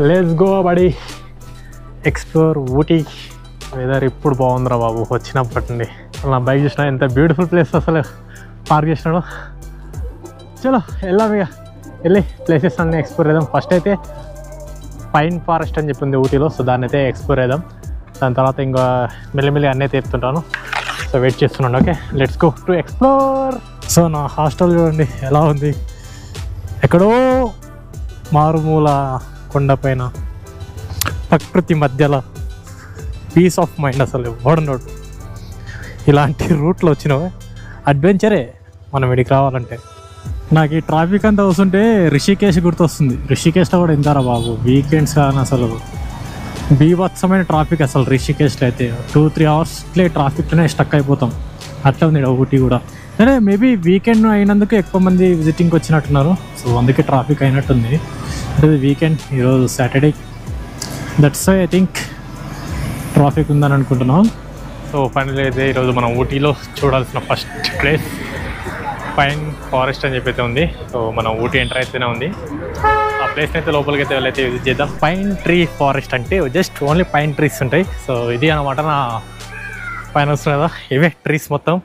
Let's go బడి explore Ooty. Weather ఇప్పుడు బాగుందిరా బాబు వచ్చినప్పటి నుండి. నా బైక్ చూసినా ఎంత బ్యూటిఫుల్ ప్లేస్ అసలు పార్క్ చేసినాడు. చలో వెళ్దాం ఇక, వెళ్ళి ప్లేసెస్ అన్నీ ఎక్స్ప్లోర్ చేద్దాం. ఫస్ట్ అయితే పైన్ ఫారెస్ట్ అని చెప్పింది ఊటీలో, సో దాన్ని అయితే ఎక్స్ప్లోర్ చేద్దాం. దాని తర్వాత ఇంకా మెల్లిమెల్లి అన్నీ తెప్పుతుంటాను. సో వెయిట్ చేస్తున్నాను. Okay let's go to explore. So నా హాస్టల్ చూడండి ఎలా ఉంది, ఎక్కడో మారుమూల కొండపైన ప్రకృతి మధ్యలో పీస్ ఆఫ్ మైండ్. అసలు ఓడనోడు ఇలాంటి రూట్లో వచ్చినావు అడ్వెంచరే మనం ఇక్కడికి రావాలంటే. నాకు ఈ ట్రాఫిక్ అంతా వస్తుంటే రిషికేశ్ గుర్తొస్తుంది. రిషికేశ్లో కూడా ఎంతారా బాబు వీకెండ్స్ కానీ అసలు బీభత్సమైన ట్రాఫిక్. అసలు రిషికేశ్లో అయితే 2-3 hours ట్రాఫిక్లోనే స్టక్ అయిపోతాం. అట్లా ఉంది ఊటీ కూడా. సరే మేబీ వీకెండ్ అయినందుకు ఎక్కువ మంది విజిటింగ్కి వచ్చినట్టున్నారు, సో అందుకే ట్రాఫిక్ అయినట్టుంది. అంటే వీకెండ్, ఈరోజు Saturday, that's I think traffic ఉందని అనుకుంటున్నాం. సో ఫైనల్ అయితే ఈరోజు మనం ఊటీలో చూడాల్సిన ఫస్ట్ ప్లేస్ పైన్ ఫారెస్ట్ అని చెప్పైతే ఉంది. సో మనం ఊటీ ఎంటర్ అయితేనే ఉంది. ఆ ప్లేస్ని అయితే లోపలికి అయితే వెళ్ళైతే విజిట్ చేద్దాం. పైన్ ట్రీ ఫారెస్ట్ అంటే జస్ట్ ఓన్లీ పైన్ ట్రీస్ ఉంటాయి. సో ఇది అనమాట నా పైన వస్తుంది కదా, ఇవే ట్రీస్ మొత్తం.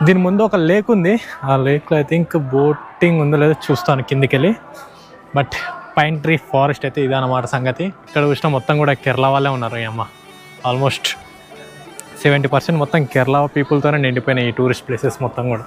దీని ముందు ఒక లేక్ ఉంది, ఆ లేక్లో ఐ థింక్ బోటింగ్ ఉందో లేదో చూస్తాను కిందికి వెళ్ళి. బట్ పైన్ ట్రీ ఫారెస్ట్ అయితే ఇది అన్నమాట సంగతి. ఇక్కడ చూసిన మొత్తం కూడా కేరళ వాళ్ళే ఉన్నారు. ఈ అమ్మ ఆల్మోస్ట్ 70% మొత్తం కేరళ పీపుల్తోనే నిండిపోయినాయి ఈ టూరిస్ట్ ప్లేసెస్ మొత్తం కూడా.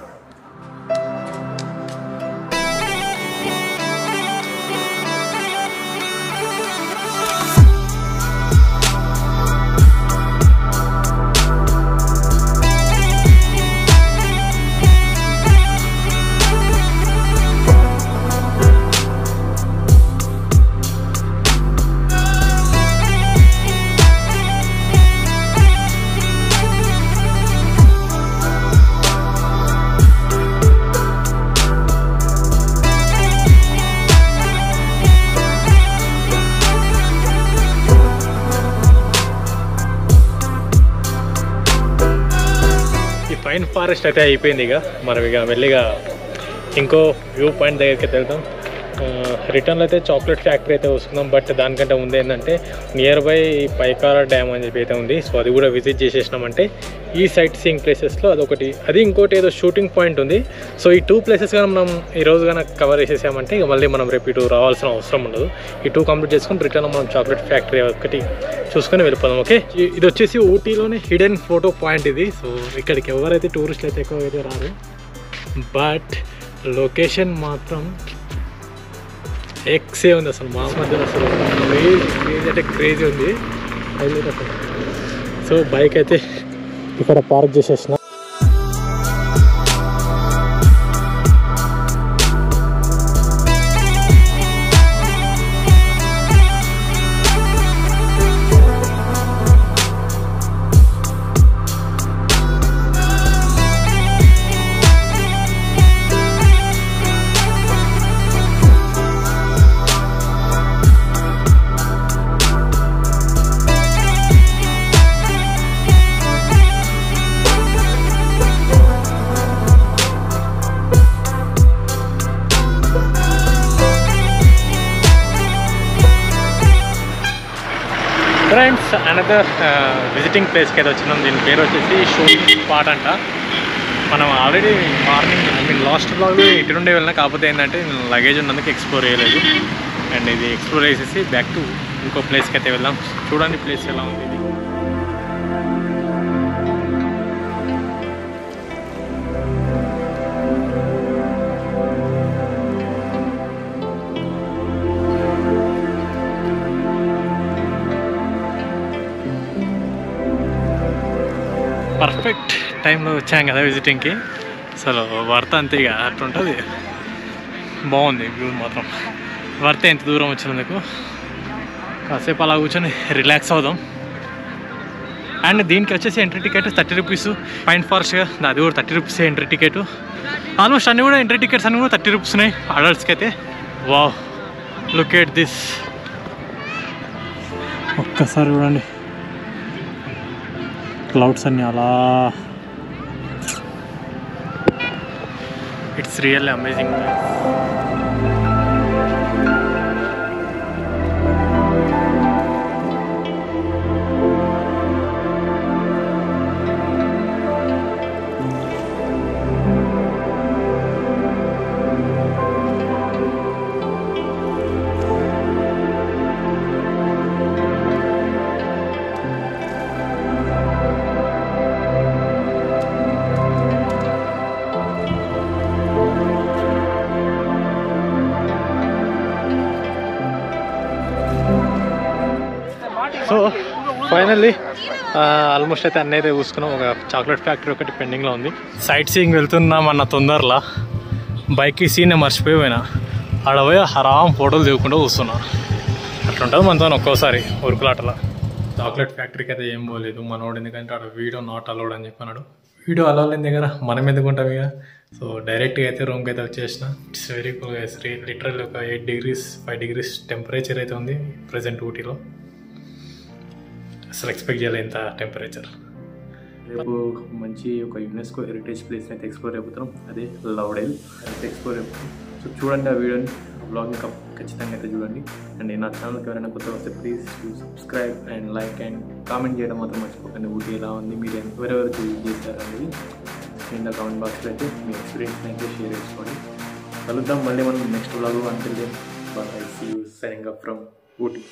పైన్ ఫారెస్ట్ అయితే అయిపోయింది. ఇక మనం ఇక మెల్లిగా ఇంకో వ్యూ పాయింట్ దగ్గరికి అయితే వెళ్తాం. రిటర్న్లో అయితే చాక్లెట్ ఫ్యాక్టరీ అయితే వస్తున్నాం. బట్ దానికంటే ముందు ఏంటంటే నియర్ బై పైకారా డ్యామ్ అని చెప్పి అయితే ఉంది. సో అది కూడా విజిట్ చేసేసినామంటే ఈ సైట్ సీయింగ్ ప్లేసెస్లో అదొకటి, అది ఇంకోటి ఏదో షూటింగ్ పాయింట్ ఉంది. సో ఈ 2 ప్లేసెస్ కానీ మనం ఈరోజు కనుక కవర్ చేసేసామంటే ఇక మళ్ళీ మనం రేపు ఇటు రావాల్సిన అవసరం ఉండదు. ఈ 2 కంప్లీట్ చేసుకొని రిటర్న్లో మనం చాక్లెట్ ఫ్యాక్టరీ ఒకటి చూసుకొని వెళ్ళిపోదాం. ఓకే, ఇది వచ్చేసి ఊటీలోనే హిడెన్ ఫోటో పాయింట్ ఇది. సో ఇక్కడికి ఎవరైతే టూరిస్టులు అయితే ఎక్కువ అయితే రారు, బట్ లొకేషన్ మాత్రం ఎక్సే ఉంది. అసలు మా మధ్యలో అసలు క్రేజీ అంటే క్రేజీ ఉంది హైలైట్ అసలు. సో బైక్ అయితే ఇక్కడ పార్క్ చేసేసిన. ఫ్రెండ్స్ అనదర్ విజిటింగ్ ప్లేస్కి అయితే వచ్చినాం. దీని పేరు వచ్చేసి షూటింగ్ స్పాట్ అంట. మనం ఆల్రెడీ మార్నింగ్ లాస్ట్ బ్లాగ్ ఇటు నుండి వెళ్ళినా, కాకపోతే ఏంటంటే లగేజ్ ఉన్నందుకు ఎక్స్ప్లోర్ చేయలేదు. అండ్ ఇది ఎక్స్ప్లోర్ చేసేసి బ్యాక్ టు ఇంకో ప్లేస్కి అయితే వెళ్దాం. చూడండి ప్లేస్ ఎలా ఉంది ఇది. పర్ఫెక్ట్ టైంలో వచ్చాం కదా విజిటింగ్కి. అసలు వర్త్ అంతే, ఇక అట్లా ఉంటుంది. బాగుంది వ్యూ మాత్రం, వర్త్ ఎంత దూరం వచ్చినందుకు. కాసేపు అలా కూర్చొని రిలాక్స్ అవుదాం. అండ్ దీనికి వచ్చేసి ఎంట్రీ టికెట్ 30 రూపీస్. పైన్ ఫారెస్ట్గా అది కూడా 30 రూపీస్ ఎంట్రీ టికెట్. ఆల్మోస్ట్ అన్నీ కూడా ఎంట్రీ టికెట్స్ అన్నీ కూడా 30 రూపీస్ ఉన్నాయి అడల్ట్స్కి అయితే. Wow, look at this. ఒక్కసారి చూడండి క్లౌడ్స్ అన్నీ అలా. It's really amazing. So finally almost అయితే అన్నీ అయితే చూసుకున్నాం. ఒక చాక్లెట్ ఫ్యాక్టరీ ఒకటి పెండింగ్లో ఉంది. సైట్ సీయింగ్ వెళ్తున్నాం అన్న తొందరలా బైక్కి సీన్ మర్చిపోయినా ఆడపోయి హరాం ఫోటోలు దిగుకుంటూ చూస్తున్నా. అట్లుంటుంది మనతో ఒక్కోసారి ఉరుకులాటలా. చాక్లెట్ ఫ్యాక్టరీకి అయితే ఏం పోలేదు మనోడు, ఎందుకంటే ఆడ వీడియో నాట్ అలౌడ్ అని చెప్పన్నాడు. వీడియో అలౌ లేని దగ్గర మనం ఎందుకుంటాం ఇక. సో డైరెక్ట్గా అయితే రూమ్కి అయితే వచ్చేసిన. It's very cool guys. Literally ఒక 8 degrees 5 degrees టెంపరేచర్ అయితే ఉంది ప్రజెంట్ ఊటీలో. అసలు ఎక్స్పెక్ట్ చేయాలి ఇంత టెంపరేచర్. రేపు మంచి ఒక యునెస్కో హెరిటేజ్ ప్లేస్ని అయితే ఎక్స్ప్లోర్ అయిపోతున్నాం. అదే లౌడేల్ అయితే ఎక్స్ప్లోర్ అయిపోతాం. సో చూడండి ఆ వీడియోని, బ్లాగ్ని ఖచ్చితంగా అయితే చూడండి. అండ్ నా ఛానల్కి ఎవరైనా కొత్త వస్తే please subscribe and like and comment చేయడం మాత్రం మర్చిపోకండి. ఊటీ ఎలా ఉంది, మీరు ఎవరెవరు విజిట్ చేశారు అనేది కింద కామెంట్ బాక్స్లో అయితే మీ ఎక్స్పీరియన్స్ అయితే షేర్ చేసుకోండి. కలుద్దాం మళ్ళీ మనం next vlog. Until then bye, see you, signing up from Ooty.